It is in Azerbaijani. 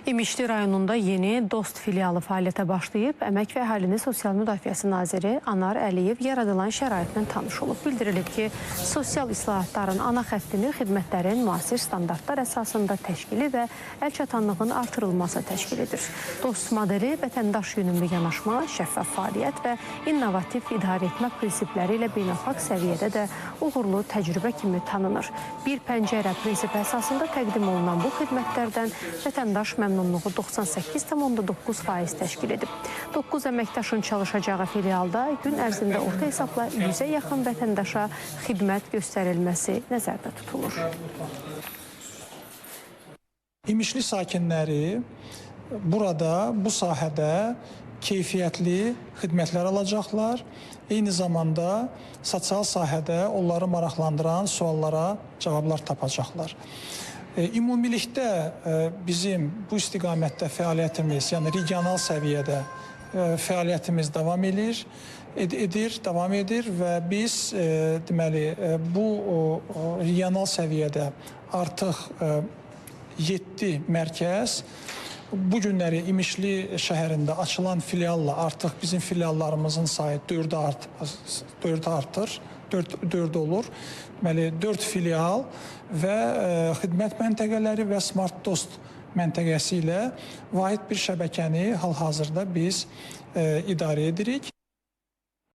İmişli rayonunda yeni Dost filialı fəaliyyətə başlayıb. Əmək və Əhalinin Sosial Müdafiəsi naziri Anar Əliyev yaradılan şəraitlə tanış olub. Bildirilib ki, sosial islahatların ana xəttini xidmətlərin müasir standartlar əsasında təşkili və əlçatanlığın artırılması təşkil edir. Dost modeli vətəndaş yönümlü yanaşma, şəffaf fəaliyyət və innovativ idarə etmə prinsipləri ilə beynəlxalq səviyyədə də uğurlu təcrübə kimi tanınır. Bir pəncərə prinsipi əsasında təqdim olunan bu xidmətlərdən vətəndaş məmnunluğu 98,9% təşkil edib. 9 əməkdaşın çalışacağı filialda gün ərzində orta hesabla 100-ə yaxın vətəndaşa xidmət göstərilməsi nəzərdə tutulur. İmişli sakinləri burada, bu sahədə keyfiyyətli xidmətlər alacaqlar. Eyni zamanda sosial sahədə onları maraqlandıran suallara cavablar tapacaqlar. Ümumilikdə bizim bu istiqamətdə fəaliyyətimiz, yəni regional səviyyədə fəaliyyətimiz davam edir və biz deməli bu regional səviyyədə artıq 7 mərkəz bu günləri İmişli şəhərində açılan filialla artıq bizim filiallarımızın sayı 4 olur. Deməli 4 filial və xidmət məntəqələri və Smart Dost məntəqəsi ilə vahid bir şəbəkəni hal-hazırda biz idarə edirik.